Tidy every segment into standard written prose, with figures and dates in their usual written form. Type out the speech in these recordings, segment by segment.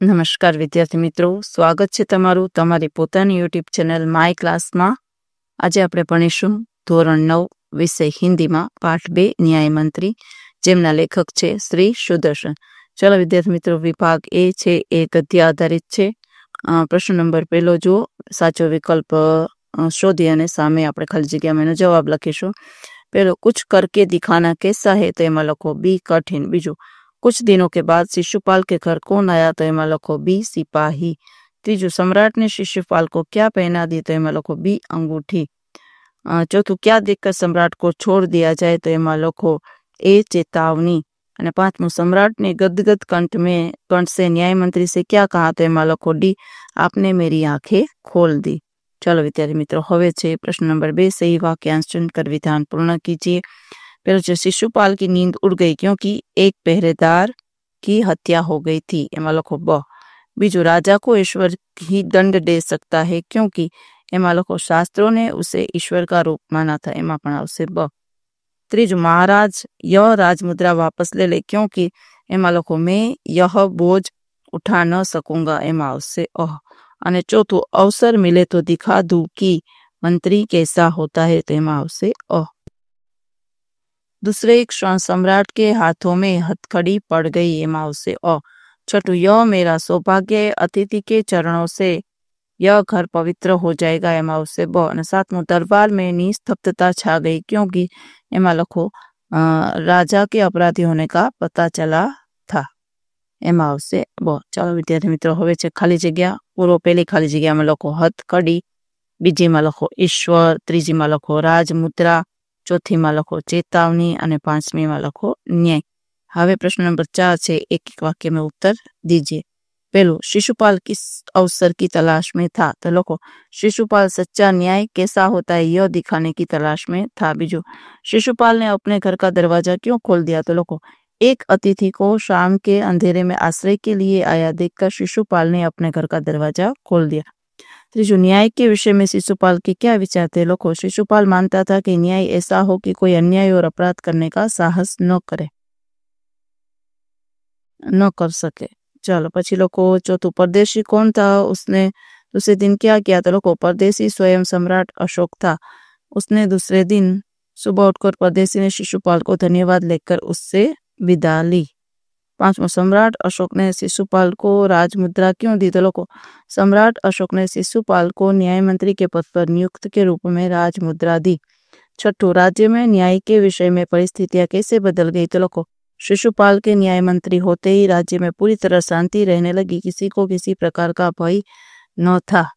નમસ્કાર વિદ્યાર્થી મિત્રો, સ્વાગત છે તમારું તમારી પોતાની યુટ્યુબ ચેનલ માય ક્લાસમાં. આજે આપણે ભણીશું ધોરણ 9 વિષય હિન્દીમાં પાઠ 2 ન્યાય મંત્રી, જેમના લેખક છે શ્રી સુદર્શન. ચલો વિદ્યાર્થી મિત્રો, વિભાગ એ છે એ ગદ્ય આધારિત છે. પ્રશ્ન નંબર 1 જુઓ, સાચો વિકલ્પ શોધી અને સામે આપણે ખાલી જગ્યામાં એનો જવાબ લખીશું. પહેલો, कुछ करके दिखाना कैसा है, तो એમાં લખો બી कठिन. બીજું, कुछ दिनों के बाद शिशुपाल के घर कौन आया, तो एमा लखो बी सिपाही. तीजू, सम्राट ने शिशुपाल को क्या पहना दी, तो एमा लखो बी अंगूठी. चौथुं, क्या देखकर सम्राट को छोड़ दिया जाए, तो एमा लखो ए चेतावनी. અને પાંચમું, सम्राट ने गदगद कंठ से न्याय मंत्री से क्या कहा, तो एमा लखो डी आपने मेरी आंखें खोल दी. चलो विद्यार्थी मित्रों, હવે છે પ્રશ્ન નંબર 2. सही वाक्यांश चुनकर विधान पूर्ण कीजिए. पहले जो शिशुपाल की नींद उड़ गई क्योंकि एक पहरेदार की हत्या हो गई थी, एमा लखो ब. बीजू, राजा को ईश्वर ही दंड दे सकता है क्योंकि, एमा लखो शास्त्रों ने उसे ईश्वर का रूप माना था, एमा पण आवशे ब. त्रीजू, महाराज यह राजमुद्रा वापस ले ले क्योंकि, एमा लखो मैं यह बोझ उठा न सकूंगा, एमा आवशे अ. અને ચોથું, अवसर मिले तो दिखा दूं कि मंत्री कैसा होता है, तो एमा आवशे अ. दूसरे एक क्षण सम्राट के हाथों में हथकड़ी पड़ गई, एमा आवशे अ. छठुं, यह मेरा सौभाग्य है, अतिथि के चरणों से यह घर पवित्र हो जाएगा, एमा आवशे ब. और सातवां, दरबार में निस्तब्धता छा गई क्योंकि, एमा लखो राजा के अपराधी होने का पता चला था, एमा आवशे ब. चलो विद्यार्थी मित्रों, हवे छे खाली जग्या पूरो. पहली खाली जग्या में लखो हथकड़ी, बीजी में लखो ईश्वर, त्रीजी में लखो राजमुद्रा, चौथी में लखो चेतावनी और पांचमी में लखो न्याय. हवे प्रश्न नंबर 4 है, एक एक वाक्य में उत्तर दीजिए. पहलो, शिशुपाल किस अवसर की तलाश में था, तो लखो शिशुपाल सच्चा न्याय कैसा होता है यह दिखाने की तलाश में था. बीजो, शिशुपाल ने अपने घर का दरवाजा क्यों खोल दिया, तो लखो एक अतिथि को शाम के अंधेरे में आश्रय के लिए आया देखकर शिशुपाल ने अपने घर का दरवाजा खोल दिया. त्रीजो, न्याय के विषय में शिशुपाल के क्या विचार थे, लखो शिशुपाल मानता था कि न्याय ऐसा हो कि कोई अन्याय और अपराध करने का साहस न कर सके. चलो पछी लखो चौथुं, परदेशी कौन था, उसने दूसरे दिन क्या किया, तो लखो परदेशी स्वयं सम्राट अशोक था. उसने दूसरे दिन सुबह उठकर परदेशी ने शिशुपाल को धन्यवाद लेकर उससे विदा ली. पांचवा, सम्राट अशोक ने शिशुपाल को राजमुद्रा क्यों दी, तो लखो सम्राट अशोक ने शिशुपाल को न्याय मंत्री के पद पर नियुक्त के रूप में राजमुद्रा दी. छठो, राज्य में न्याय के विषय में परिस्थितियां कैसे बदल गई, तो लखो शिशुपाल के न्याय मंत्री होते ही राज्य में पूरी तरह शांति रहने लगी, किसी को किसी प्रकार का भय न था.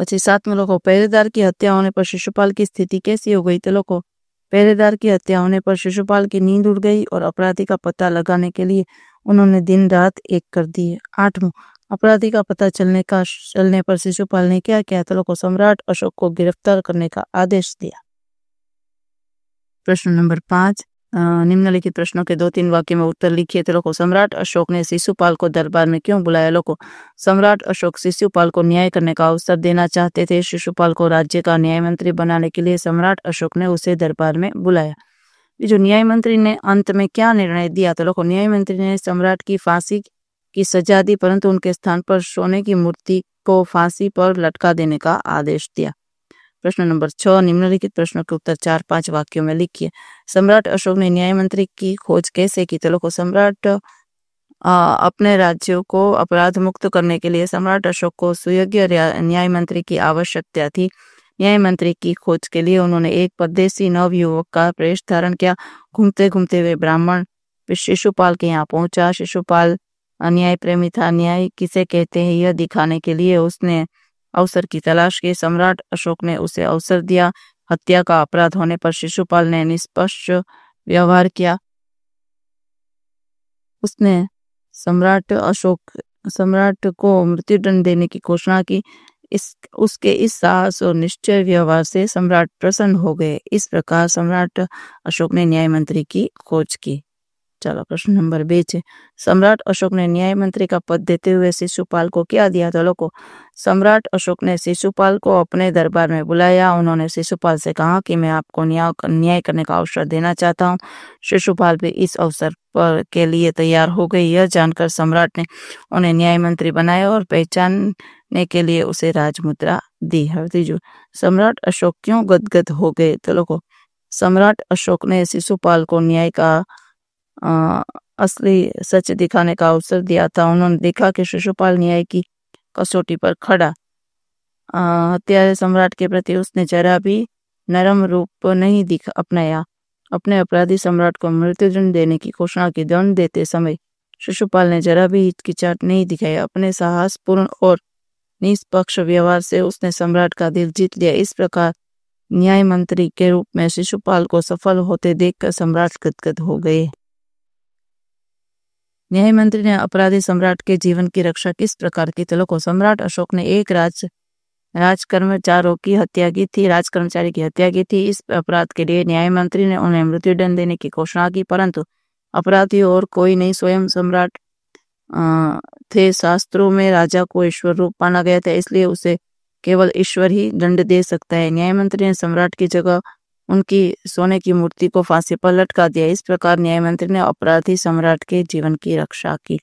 पछी सातवें, लखो पहरेदार की हत्या होने पर शिशुपाल की स्थिति कैसी हो गई, तो लखो पहरेदार की हत्या होने पर शिशुपाल की नींद उड़ गई और अपराधी का पता लगाने के लिए उन्होंने दिन रात एक कर दिए. आठवां, अपराधी का पता चलने पर शिशुपाल ने क्या किया, तो लखो सम्राट अशोक को गिरफ्तार करने का आदेश दिया. प्रश्न नंबर 5, निम्नलिखित प्रश्नों के 2-3 वाक्य में उत्तर लिखिए. तो लखो सम्राट अशोक ने शिशुपाल को दरबार में क्यों बुलाया, लखो सम्राट अशोक शिशुपाल को न्याय करने का अवसर देना चाहते थे. शिशुपाल को राज्य का न्याय मंत्री बनाने के लिए सम्राट अशोक ने उसे दरबार में बुलाया. जो न्याय मंत्री ने अंत में क्या निर्णय दिया, तो लखो न्याय मंत्री ने सम्राट की फांसी की सजा दी, परंतु उनके स्थान पर सोने की मूर्ति को फांसी पर लटका देने का आदेश दिया. प्रश्न नंबर 6, निम्नलिखित प्रश्नों के उत्तर 4-5 वाक्यों में लिखिए. सम्राट अशोक ने न्याय मंत्री की खोज कैसे की, तो लखो सम्राट अपने राज्यों को अपराध मुक्त करने के लिए सम्राट अशोक को सुयोग्य न्याय मंत्री की आवश्यकता थी. न्याय मंत्री की खोज के लिए उन्होंने एक परदेशी नव युवक का वेश धारण किया. घूमते घूमते वे ब्राह्मण शिशुपाल के यहाँ पहुंचा. शिशुपाल अन्याय प्रेमी था. न्याय किसे कहते हैं यह दिखाने के लिए उसने अवसर की तलाश की. सम्राट अशोक ने उसे अवसर दिया. हत्या का अपराध होने पर शिशुपाल ने निष्पक्ष व्यवहार किया. उसने सम्राट को मृत्युदंड देने की घोषणा की. उसके इस साहस और निश्चय व्यवहार से सम्राट प्रसन्न हो गए. इस प्रकार सम्राट अशोक ने न्याय मंत्री की खोज की. चलो प्रश्न नंबर 2 है, सम्राट अशोक ने न्याय मंत्री का पद देते हुए शिशुपाल को क्या दिया? तो लोगों, सम्राट अशोक ने शिशुपाल को अपने दरबार में बुलाया। उन्होंने शिशुपाल से कहा कि मैं आपको न्याय करने का अवसर देना चाहता हूँ। शिशुपाल भी इस अवसर पर के लिए तैयार हो गई। यह जानकर सम्राट ने उन्हें न्याय मंत्री बनाया और पहचानने के लिए उसे राजमुद्रा दी। तीजू, सम्राट अशोक क्यों गदगद हो गए? तो लोगों, सम्राट अशोक ने शिशुपाल को न्याय का असली सच दिखाने का अवसर दिया था। उन्होंने देखा कि शिशुपाल न्याय की कसौटी पर खड़ा हत्यारे सम्राट के प्रति उसने जरा भी नरम रूप नहीं अपनाया। अपने अपराधी सम्राट को मृत्युदंड देने की घोषणा की। दंड देते समय शिशुपाल ने जरा भी हिचकिचाहट नहीं दिखाई। अपने साहसपूर्ण और निष्पक्ष व्यवहार से उसने सम्राट का दिल जीत लिया। इस प्रकार न्याय मंत्री के रूप में शिशुपाल को सफल होते देखकर सम्राट गदगद हो गए। न्याय मंत्री ने अपराधी सम्राट के जीवन की रक्षा किस प्रकार की? तो सम्राट अशोक ने एक राजकर्मचारी की हत्या की थी। इस अपराध के लिए न्याय मंत्री ने उन्हें मृत्युदंड देने की घोषणा की, परंतु अपराधी और कोई नहीं, स्वयं सम्राट थे। शास्त्रों में राजा को ईश्वर रूप माना गया था, इसलिए उसे केवल ईश्वर ही दंड दे सकता है। न्याय मंत्री ने सम्राट की जगह उनकी सोने की मूर्ति को फांसी पर लटका दिया। इस प्रकार न्याय मंत्री ने अपराधी सम्राट के जीवन की रक्षा की।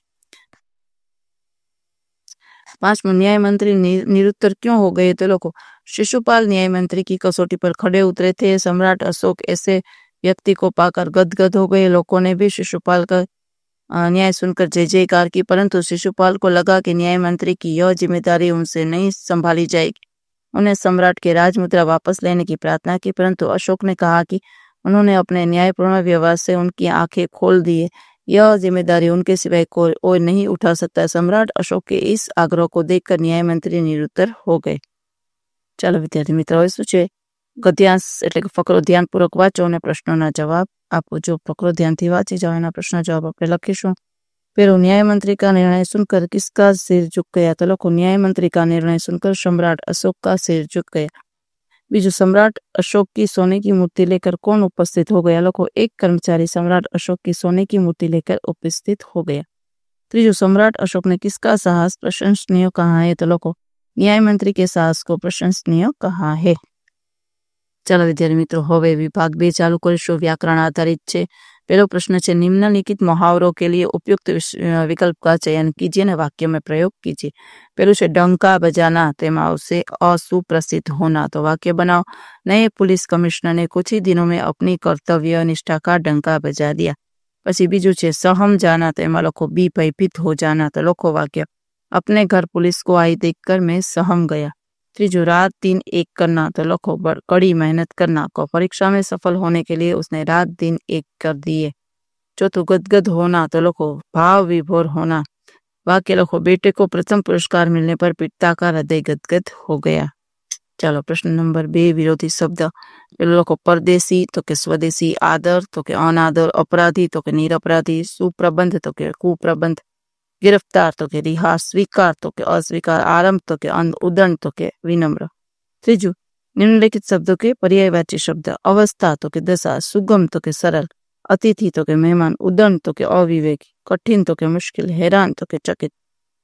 5वां, न्याय मंत्री निरुत्तर क्यों हो गए? तो लोगों, शिशुपाल न्याय मंत्री की कसौटी पर खड़े उतरे थे। सम्राट अशोक ऐसे व्यक्ति को पाकर गदगद हो गए। लोगों ने भी शिशुपाल का न्याय सुनकर जय जयकार की, परंतु शिशुपाल को लगा कि न्याय मंत्री की यह जिम्मेदारी उनसे नहीं संभाली जाएगी। उन्हें सम्राट के राजमुद्रा वापस लेने की प्रार्थना की, परंतु अशोक ने कहा कि उन्होंने अपने न्यायपूर्ण व्यवहार से उनकी आंखें खोल दी है। यह जिम्मेदारी उनके सिवाय कोई और नहीं उठा सकता। सम्राट अशोक के इस आग्रह को देखकर न्याय मंत्री निरुत्तर हो गए। ચાલો વિદ્યાર્થી મિત્રો, હવે શું છે, ગદ્યાંશ એટલે કે ફકરો ધ્યાનપૂર્વક વાંચો અને પ્રશ્નોના જવાબ આપો। જો ફકરો ધ્યાનથી વાંચી જાઓ, એના પ્રશ્નના જવાબ આપણે લખીશું। પેલું, न्याय मंत्री का निर्णय सुनकर किसका सिर झुक गया? तो लोगों, न्याय मंत्री का निर्णय सुनकर सम्राट अशोक का सिर झुक गया। बीजू, सम्राट अशोक की सोने की मूर्ति लेकर कौन उपस्थित हो गया? लोगों, एक कर्मचारी सम्राट अशोक की सोने की मूर्ति लेकर उपस्थित हो गया। त्रीजू, सम्राट अशोक ने किसका साहस प्रशंसनीय कहा है? तो लोगों, न्याय मंत्री के साहस को प्रशंसनीय कहा है। चलो विद्यार्थी मित्रों, હવે વિભાગ 2 ચાલુ કરીશું। व्याकरण आधारित છે। पहलो प्रश्न है, निम्नलिखित मुहावरों के लिए उपयुक्त विकल्प का चयन कीजिए और वाक्य में प्रयोग कीजिए। पहलू है डंका बजाना, तेमा आवशे असुप्रसिद्ध होना। तो वाक्य बनाओ, नए पुलिस कमिश्नर ने कुछ ही दिनों में अपनी कर्तव्य निष्ठा का डंका बजा दिया। पछी बीजू है सहम जाना, तेमा लखो बी भयभीत हो जाना। तो लखो वाक्य, अपने घर पुलिस को आई देखकर मैं सहम गया। तीजू, रात दिन एक करना। तो लखो कड़ी मेहनत करना को परीक्षा में सफल होने के लिए उसने रात दिन एक कर दिए। चौथो, गदगद होना। तो लखो भाव विभोर होना। वाक्य लखो, बेटे को प्रथम पुरस्कार मिलने पर पिता का हृदय गदगद हो गया। चलो प्रश्न नंबर 2, विरोधी शब्द। पेलो लखो परदेसी, तो के स्वदेशी। आदर, तो के अनादर। अपराधी, तो के निरपराधी। सुप्रबंध, तो के कुप्रबंध। गिरफ्तार, तो के रिहा। स्वीकार, तो के अस्वीकार। आरंभ, तो के अंत। उदंड, तो के विनम्र। तीजू, निम्नलिखित शब्दों के पर्यायवाची शब्द। अवस्था, तो के दशा। सुगम, तो के सरल। अतिथि, तो के मेहमान। उदंड, तो के अविवेकी। कठिन, तो के मुश्किल। हैरान, तो के चकित।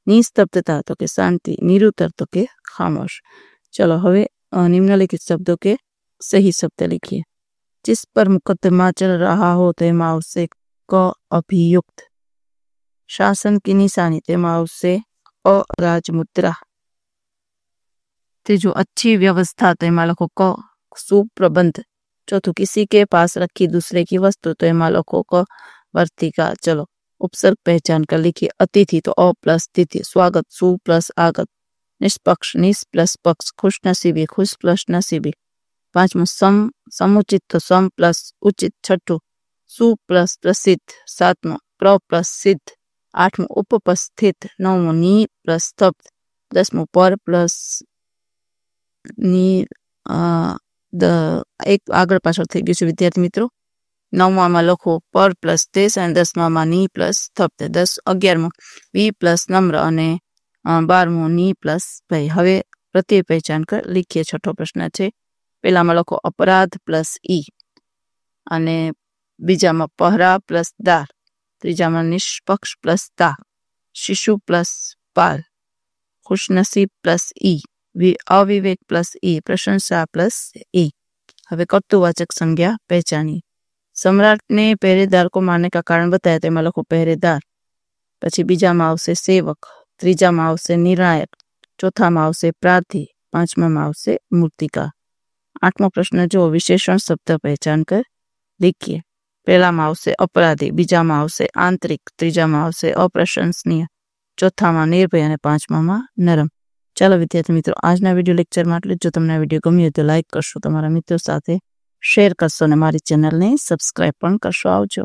निस्तब्धता, तो के शांति। निरुत्तर, तो के खामोश। चलो हवे निम्नलिखित शब्दों के सही शब्द लिखिए। जिस पर मुकदमा चल रहा हो, तेमा आवशे क अभियुक्त। शासन की निशानी, तेमा आवशे अ राजमुद्रा। तीजू, अच्छी व्यवस्था, तेमा लखो क सुप्रबंध। चौथो, किसी के पास रखी दूसरे की वस्तु, तो एमा लखो क वर्तिका। चलो उपसर्ग पहचान कर लिखिए। अतिथि, तो अ प्लस तिथि। स्वागत, सु प्लस आगत। निष्पक्ष, निस प्लस पक्ष। खुश नसीबी, खुश प्लस नसीबी। 5वां, समुचित, तो सम प्लस उचित। 6ठो, सु प्लस प्रसिद्ध। 7वां, प्र प्लस सिद्ध। 8वां, उपस्थित। 9वां, नी प्लस स्तब्ध। 10वां, पर प्लस नी एक आगळ पाछळ थई गयुं छे विद्यार्थी मित्रों। 9वां लखो पर प्लस देश और 10वां नी प्लस स्तब्ध। 11वां वी प्लस नम्र और 12वां नी प्लस भय। हवे प्रत्यय पहचान कर लिखिए। 6ठो प्रश्न है, पहलामां लखो अपराध प्लस ई और बीजामां पहरा प्लस दार। ત્રીજામાં નિષ્પક્ષ પ્લસ તા, શિશુ પ્લસ પાલ, ખુશનસીબ પ્લસ ઈ, અવિવેક પ્લસ ઈ, પ્રશંસા પ્લસ ઈ. હવે કર્તૃવાચક સંજ્ઞા પહેચાની. સમ્રાટને પહેરેદાર કો મારને કા કારણ બતાયા, તેમાં લખો પહેરેદાર. પછી બીજામાં આવશે સેવક, ત્રીજામાં આવશે નિર્ણાયક, ચોથામાં આવશે પ્રાર્થી, પાંચમામાં આવશે મૂર્તિકા. 8મો પ્રશ્ન જો વિશેષણ શબ્દ પહેચાન કર લીખીએ. પહેલામાં આવશે અપરાધી, બીજામાં આવશે આંતરિક, ત્રીજામાં આવશે અપ્રશંસનીય, ચોથામાં નિર્ભય અને પાંચમામાં નરમ. ચાલો વિદ્યાર્થી મિત્રો, આજના વિડીયો લેક્ચરમાં આટલું જ. જો તમને આ વિડીયો ગમ્યો તો લાઇક કરશો, તમારા મિત્રો સાથે શેર કરશો અને મારી ચેનલને સબસ્ક્રાઈબ પણ કરશો. આવજો.